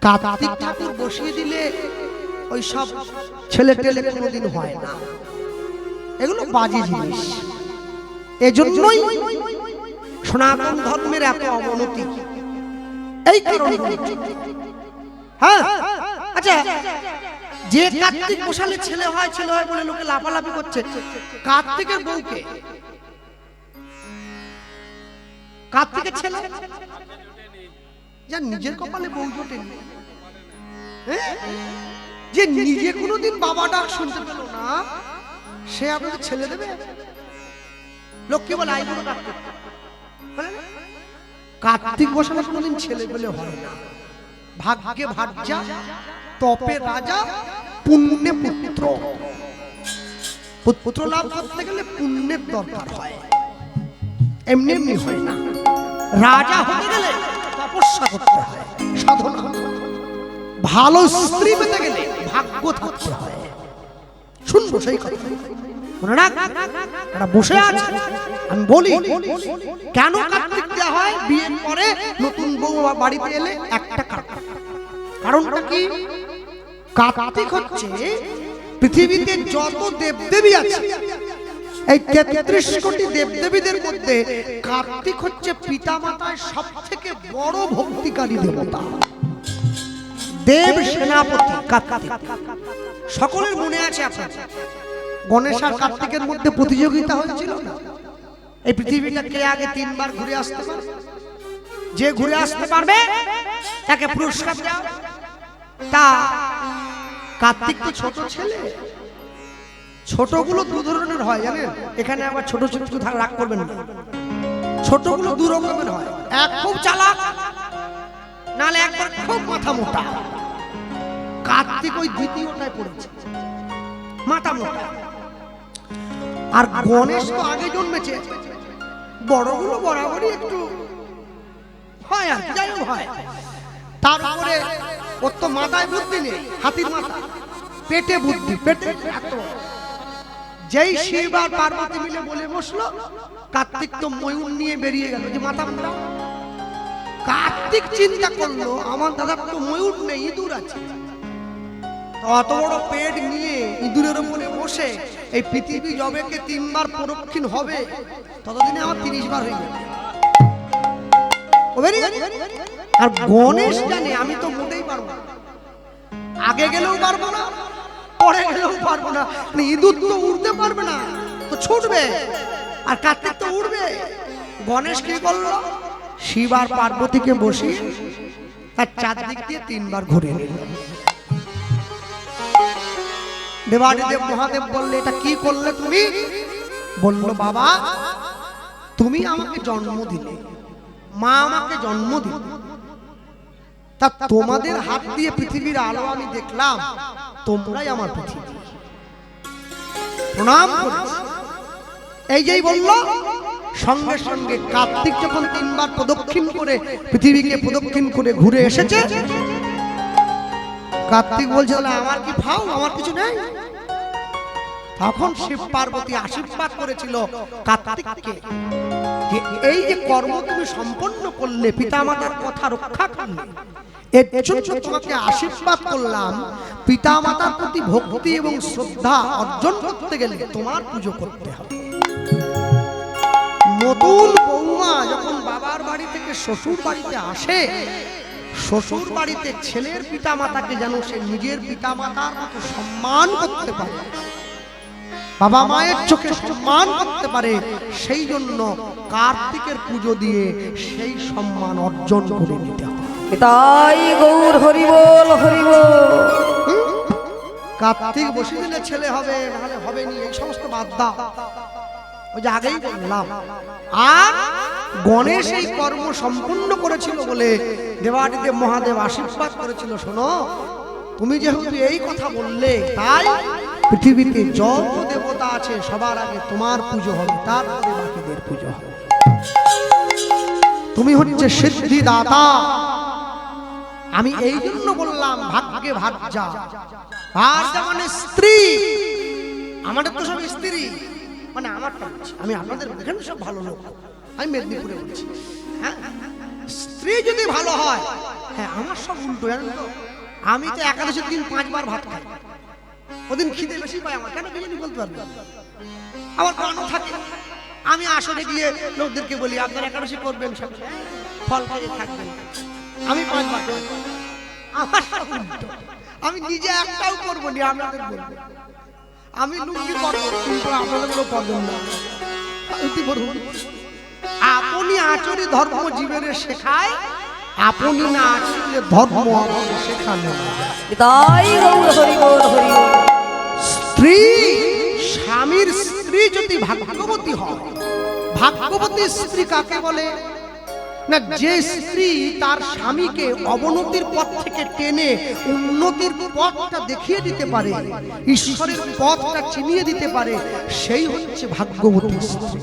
কার্তিক ঠাকুর বসিয়ে দিলে ওই সব ছেলে টেলে কোনোদিন হয় না, এগুলো বাজে জিনিস। এজন্যই সনাতন ধর্মের এত অবনতি, এই কারণে। হ্যাঁ, আচ্ছা, যে কার্তিক বসালে ছেলে হয় বলে লোকে লাফালাফি করছে, কার্তিকের বউকে, কার্তিকের ছেলে যার নিজের কপালে বউ জোটেনি, যে নিজে কোনোদিন বাবা ডাক শুনতে পেল না, সে আপনাকে ছেলে দেবে? লোক কি বলে, আইগুলো কার্তিক, কার্তিক বসালে কোনোদিন ছেলে পেলে হয় না। ভাগ্যে ভার্যা, তপে রাজা, পুণ্যে পুত্র। পুত্র লাভ করতে গেলে পুণ্যের দরকার হয়, এমনি এমনি হয় না। রাজা হতে গেলে তপস্যা করতে হয়, সাধনা। ভালো স্ত্রী পেতে গেলে ভাগ্য থাকতে হয়। শুনবো সেই কথা, মনে রাখ। এরা বসে আছে, আমি বলি কেন কার্তিক দেওয়া হয় বিয়ের পরে নতুন বউ বাড়িতে এলে? একটা কারণটা কি? কার্তিক হচ্ছে পৃথিবীতে যত দেবদেবী আছে, এই 33 কোটি দেবদেবীদের মধ্যে কার্তিক হচ্ছে পিতামাতার সবথেকে বড় ভক্তিকারী দেবতা, দেব সেনাপতি কার্তিক। সকলের মনে আছে আপনার গণেশ আর কার্তিকের মধ্যে প্রতিযোগিতা হয়েছিল না? এই পৃথিবীটা কে আগে 3 বার ঘুরে আসতে পারবে, যে ঘুরে আসতে পারবে তাকে পুরস্কার দেওয়া। তা কার্তিক তো ছোট ছেলে, ছোটগুলো 2 ধরনের হয় জানেন? এখানে আবার ছোট ছোট রাগ করবেন না, ছোটগুলো 2 রকমের হয়। এক খুব চালাক, নালে একবার খুব মাথা মোটা। কার্তিক ওই দ্বিতীয়টায় পড়েছে, মাথা মোটা। আর গণেশ তো আগে জন্মেছে, বড়গুলো বরাবরই একটু হয়, আর যাই হোক হয়। তার উপরে ওর তো মাথায় বুদ্ধি নেই, হাতির মাথা, পেটে বুদ্ধি, পেটে এত। যেই শিব আর পার্বতী মিলে বলে বসলো, কার্তিক তো ময়ূর নিয়ে বেরিয়ে গেল, যে মাথা মোটা। কার্তিক চিন্তা করলো, আমার দাদার তো ময়ূর নেই, ইঁদুর আছে। অত বড় পেট নিয়ে ইঁদুরের উপরে বসে এই পৃথিবী জবেকে 3 বার প্রদক্ষিণ হবে, ততদিনে আমার 30 বার হয়ে যাবে। আর গণেশ জানে আমি তো মোটেই পারবো না, আগে গেলেও পারবো না, পরে গেলেও পারবো না। ইঁদুর তো উড়তে পারবে না, তো ছুটবে, আর কার্তিক তো উড়বে। গণেশ কি করলো? শিব আর পার্বতীকে বসিয়ে তার চারদিক দিয়ে 3 বার ঘুরে নিল। দেবাদিদেব মহাদেব বললে, এটা কি করলে তুমি? বললো, বাবা তুমি আমাকে জন্ম দিলে, মা আমাকে জন্ম দিল, তা তোমাদের হাত দিয়ে পৃথিবীর আলো আমি দেখলাম, তোমরাই আমার পৃথিবী, প্রণাম করেছি। এই যেই বললো, সঙ্গে সঙ্গে কার্তিক যখন 3 বার প্রদক্ষিণ করে পৃথিবীকে প্রদক্ষিণ করে ঘুরে এসেছে, কার্তিক বলছে, আমার কি ফাও, আমার কিছু নেই। তখন শিব পার্বতী আশীর্বাদ করেছিল কার্তিককে, যে এই যে কর্ম তুমি সম্পন্ন করলে, পিতামাতার কথা রক্ষা করলে, এর জন্য তোমাকে আশীর্বাদ করলাম। পিতামাতার প্রতি ভক্তি এবং শ্রদ্ধা অর্জন করতে গেলে তোমার পুজো করতে হবে। নতুন বৌমা যখন বাবার বাড়ি থেকে শ্বশুর বাড়িতে আসে, শ্বশুর বাড়িতে ছেলের পিতামাতাকে যেন সে নিজের পিতামাতার মতো সম্মান করতে পারে, বাবা মায়ের চোখে সম্মান করতে পারে, সেই জন্য কার্তিকের পুজো দিয়ে সেই সম্মান অর্জন করে নিতে হবে। তাই গৌর হরি বল, হরি বল। কার্তিক বসে দিলে ছেলে হবে, নাহলে হবে নি, এই সমস্ত বাদ দাও, ওই যে আগেই বললাম। আর গণেশ এই কর্ম সম্পূর্ণ করেছিল বলে দেবাদিদেব মহাদেব আশীর্বাদ করেছিল, শোনো তুমি যেহেতু এই কথা বললে, তাই পৃথিবীতে যত দেবতা আছে সবার আগে তোমার পুজো হবে, তারপরে বাকিদের পুজো হবে। তুমি হচ্ছে সিদ্ধিদাতা। আমি এই জন্য বললাম ভাগ্যে ভার্যা। ভার্যা মানে স্ত্রী, আমাদের তো সব স্ত্রী, মানে আমারটা বলছি, আমি আপনাদের এখানে সব ভালো লোক, আমি মেদিনীপুরে বলছি। হ্যাঁ, স্ত্রী যদি ভালো হয়, হ্যাঁ আমার সব উল্টো, জানেন তো? আমি তো একাদশীর দিন 5 বার ভাত খাই, ওদিন খিদে বেশি পাই আমার, কেন কি বলতে পারবো, আমার প্রাণও থাকে। আমি আসলে গিয়ে লোকদেরকে বলি, আপনারা একাদশী করবেন, সব ফল খেয়ে থাকবেন, আমি 5 বার। আমার সব উল্টো। আমি নিজে একটাও করবো না, আপনাদের বলবো। আমি লুঙ্গি করবো কিন্তু আপনাদেরও করবেন না। আপনি আচরি ধর্ম জীবনে শেখায়, আপনি না আচরলে ধর্ম আমাকে শেখানো। তাই গৌর হরি বল হরি বল। স্ত্রী, স্বামীর স্ত্রী যদি ভাগ্যবতী হয়, ভাগ্যবতী স্ত্রী কাকে বলে না? যে স্ত্রী তার স্বামীকে অবনতির পথ থেকে টেনে উন্নতির পথটা দেখিয়ে দিতে পারে, ঈশ্বরের পথটা চিনিয়ে দিতে পারে, সেই হচ্ছে ভাগ্যবতী স্ত্রী।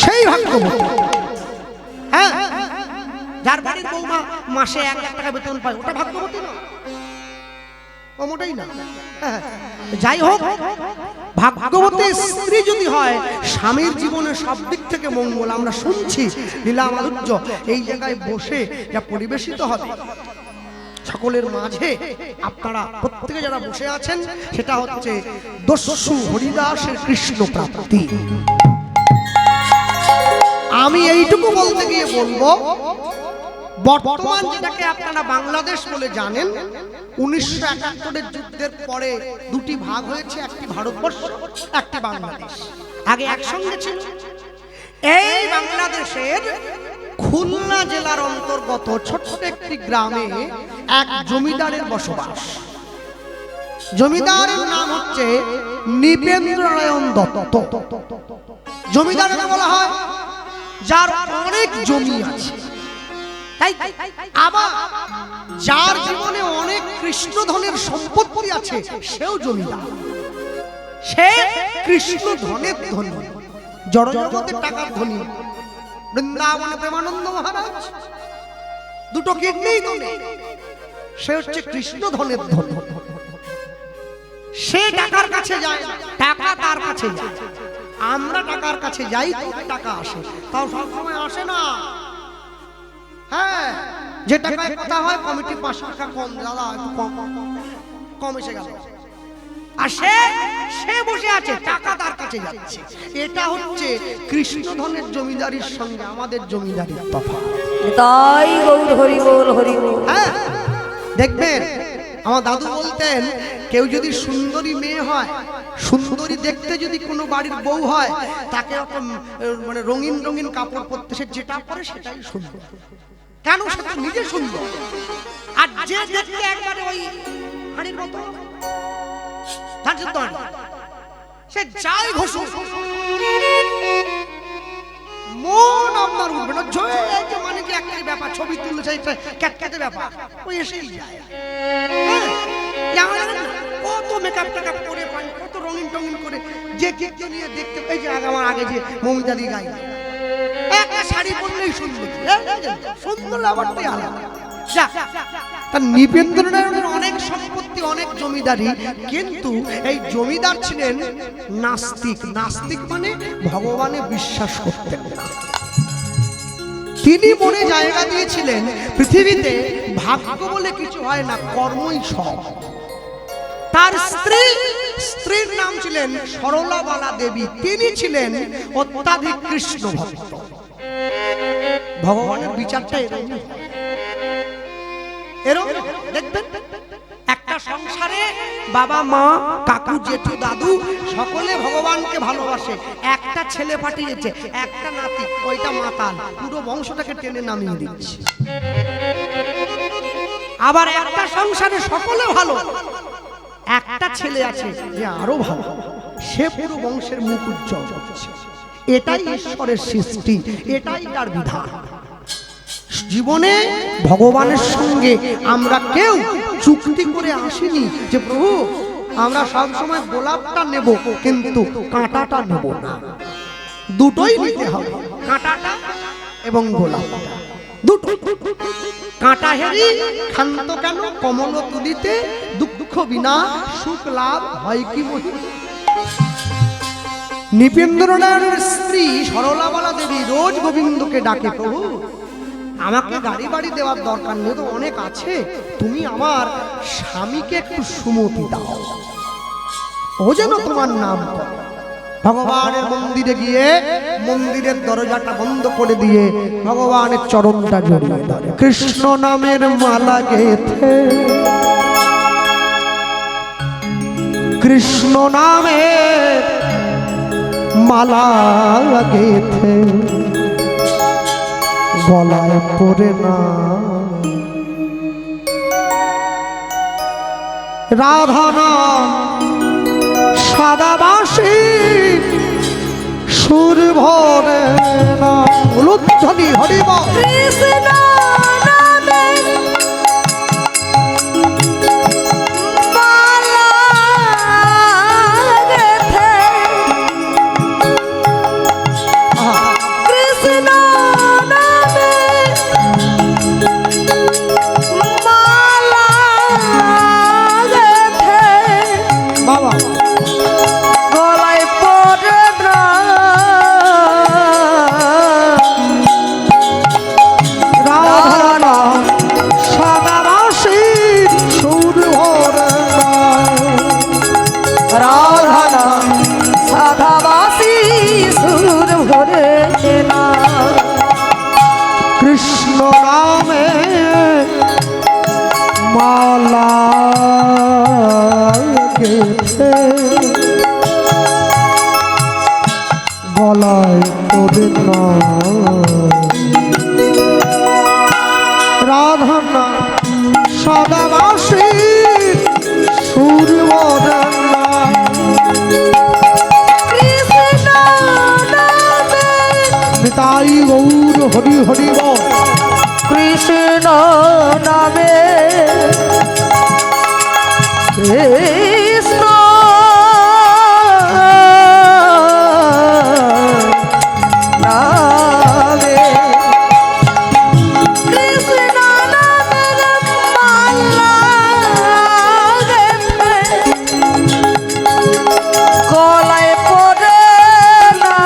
সেই ভাগ্যবতী। হ্যাঁ, যার বাড়ির বৌমা মাসে 1 লাখ টাকা বেতন পায়, ওটা ভাগ্যবতী না? ও মোটেই না। যাই হোক, ভাগ্যবতী স্ত্রী যদি হয়, স্বামীর জীবনে সব দিক থেকে মঙ্গল। আমরা শুনছি লীলা মাধুর্য এই জায়গায় বসে যা পরিবেশিত হবে সকলের মাঝে, আপনারা প্রত্যেকে যারা বসে আছেন, সেটা হচ্ছে দস্যু হরিদাসের কৃষ্ণ প্রাপ্তি। আমি এইটুকু বলতে গিয়ে বলবো, বর্তমান যেটাকে আপনারা বাংলাদেশ বলে জানেন, 1971 যুদ্ধের পরে দুটি ভাগ হয়েছে, একটি ভারতবর্ষ, একটি বাংলাদেশ। আগে একসঙ্গে ছিল। এই বাংলাদেশের খুলনা জেলার অন্তর্গত ছোট্ট একটি গ্রামে এক জমিদারের বসবাস। জমিদারের নাম হচ্ছে নৃপেন্দ্রনারায়ণ দত্ত। জমিদারকে বলা হয় যার অনেক জমি আছে। তাই আবার যার জীবনে অনেক কৃষ্ণধনের সম্পত্তি আছে, সেও জমিদার। সে কৃষ্ণ ধনের ধনী, জড়জগতের টাকার ধনী। বৃন্দাবনে প্রেমানন্দ মহারাজ দুটো কিডনি ধনী, সে হচ্ছে কৃষ্ণ ধনের ধনী। সে টাকার কাছে যায়, টাকা তার কাছে যায়। আমরা টাকার কাছে যাই, টাকা আসে, তাও সবসময় আসে না। হ্যাঁ, যে টাকায় কথা হয় কমিটি 5 টাকা কম, দাদা একটু কম এসে গেল, আর সে বসে আছে, টাকা তার কাছে যাচ্ছে। এটা হচ্ছে কৃষ্ণধনের জমিদারির সঙ্গে আমাদের জমিদারির তফাৎ। তাই গৌর হরি বল হরি বল। হ্যাঁ, দেখবেন আমার দাদু বলতেন, কেউ যদি সুন্দরী মেয়ে হয়, সুন্দরী দেখতে যদি কোনো বাড়ির বউ হয়, তাকে মানে রঙিন রঙিন কাপড় পরতে, সে যেটা পরে সেটাই সুন্দর। কেন? সেটা নিজে সুন্দর। আর যে দেখতে একবারে ওই হাড়ির মতো, সে যাই ঘষুক মন আপনার উঠবে না। মানে কি একটা ব্যাপার, ছবি তুলছে ক্যাটক্যাটে ব্যাপার, ওই এসেই যায়। কত মেকআপ টেকআপ করে, কত রঙিন টঙিন করে, যে কেককে নিয়ে দেখতে। এই যে আমার আগে যে মমিতাদি গাই, একটা শাড়ি পরলেই সুন্দর, সুন্দর ব্যাপারটাই আলাদা। তার নৃপেন্দ্রনারায়ণের অনেক সম্পত্তি, অনেক জমিদারি, কিন্তু এই জমিদার ছিলেন নাস্তিক। নাস্তিক মানে ভগবানে বিশ্বাস করতেন না। তিনি মনে জায়গা দিয়েছিলেন, পৃথিবীতে ভাগ্য বলে কিছু হয় না, কর্মই সব। তার স্ত্রীর নাম ছিলেন সরলাবালা দেবী। তিনি ছিলেন অত্যাধিক কৃষ্ণ ভক্ত। ভগবানের বিচারটা এরকম দেখবেন, একটা সংসারে বাবা মা কাকু জেঠু দাদু সকলে ভগবানকে ভালোবাসে। একটা ছেলে পাঠিয়েছে, একটা নাতি, ওইটা মাতাল, পুরো বংশটাকে টেনে নামিয়ে দিচ্ছে। আবার একটা সংসারে সকলে ভালো, একটা ছেলে আছে যে আরো ভালো, সে পুরো বংশের মুখ উজ্জ্বল করছে। এটাই ঈশ্বরের সৃষ্টি, এটাই তার বিধান। জীবনে ভগবানের সঙ্গে আমরা কেউ চুক্তি করে আসিনি যে প্রভু আমরা সব সময় গোলাপটা নেব কিন্তু কাঁটাটা নেব না। দুটোই নিতে হবে, কাঁটাটা এবং গোলাপটা দুটো। কাঁটা হেরি ক্ষান্ত কেন কমল তুলিতে, দুঃখ বিনা সুখ লাভ হয় কি মহি। নৃপেন্দ্রনারায়ণের স্ত্রী সরলাবালা দেবী রোজ গোবিন্দকে ডাকে, প্রভু আমাকে গাড়ি বাড়ি দেওয়ার দরকার নেই, তো অনেক আছে, তুমি আমার স্বামীকে একটু সুমতি দাও, ও যেন তোমার নাম করে। ভগবানের মন্দিরে গিয়ে মন্দিরের দরজাটা বন্ধ করে দিয়ে ভগবানের চরণটা জড়িয়ে ধরে, কৃষ্ণ নামের মালা গেথে, কৃষ্ণ নামের মালা গেথে গলায় পড়ে না রাধা নাম সাদাবাসী সুর ভরে না। উলুধ্বনি হরিব কৃষ্ণ নামে মালা গেথে, কৃষ্ণ নামে মালা গেথে বাবা গলায় পড়ে না রাধা নাম সাদাবাসী সুর ভরে না। রাধা নাম সাধাবাসী সুর ভরে না। কৃষ্ণ নামে মালা গেথে গলায় পড়ে না রাধা নাম সদাবাসী সুর ভরে না। কৃষ্ণ নামে নিতাই গৌর হরি হরি বল। কৃষ্ণ নামে কৃষ্ণ নামে কৃষ্ণ নামের মালা গেথে গলায় পড়ে না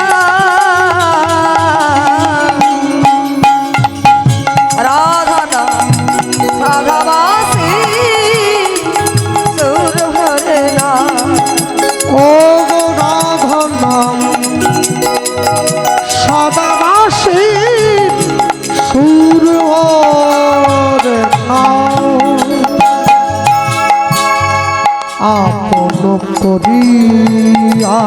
রাধা নাম সাধাবাসী সুর ভরে না। ও গো রাধা নাম সদাবাসী সুর ভরে না। আপন করিয়া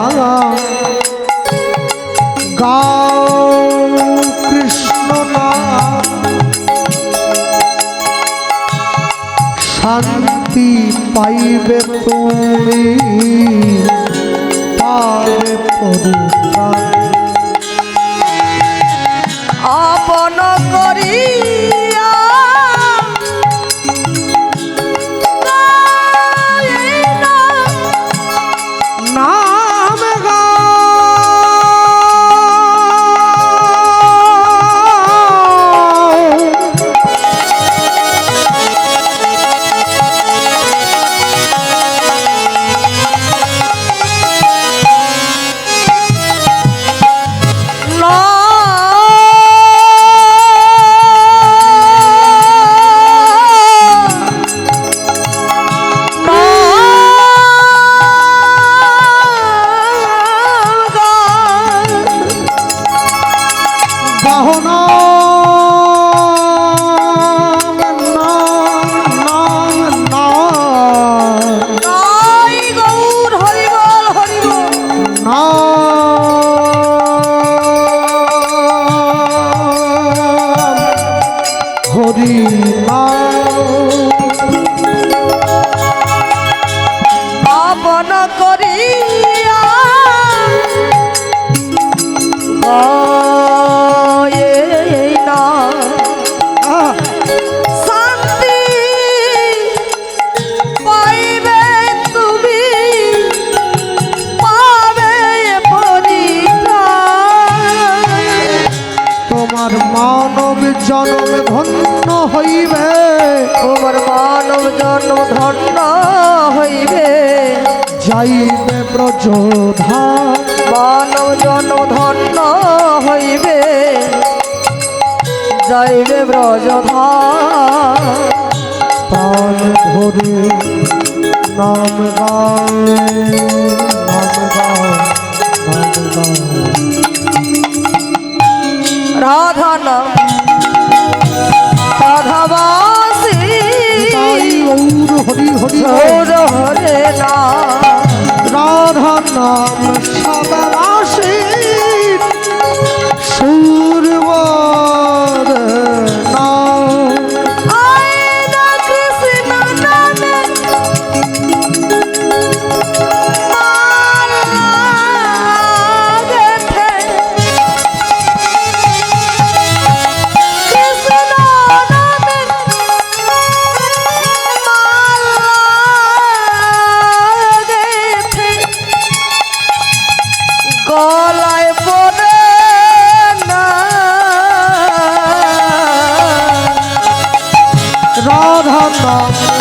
গাও কৃষ্ণ নাম, শান্তি পাইবে তুমি পাবে পরিত্রাণ। আপন করিয়া গায়ে না নাম গাও আপন করিয়া গায়ে না শান্তি পাইবে তুমি পাবে পরিত্রাণ। তোমার মানব জন্ম ধন্য হইবে, তোমার মানব জন্ম ধন্য হইবে, যাইবে ব্রজধাম। মানব জন্ম ধন্য হইবে, যাইবে ব্রজধাম। প্রাণ ভরে নাম গাও, নাম গাও, নাম রাধা নাম রাধাবাসী তাই গৌর হরি হরি গৌর হরে নাম রাধা নাম সদাবাসী সুরবর নাম আয়না কৃষ্ণ নামে মালা গেথে কৃষ্ণ নামে মালা গেথে গলায় পড়ে না রাধা নাম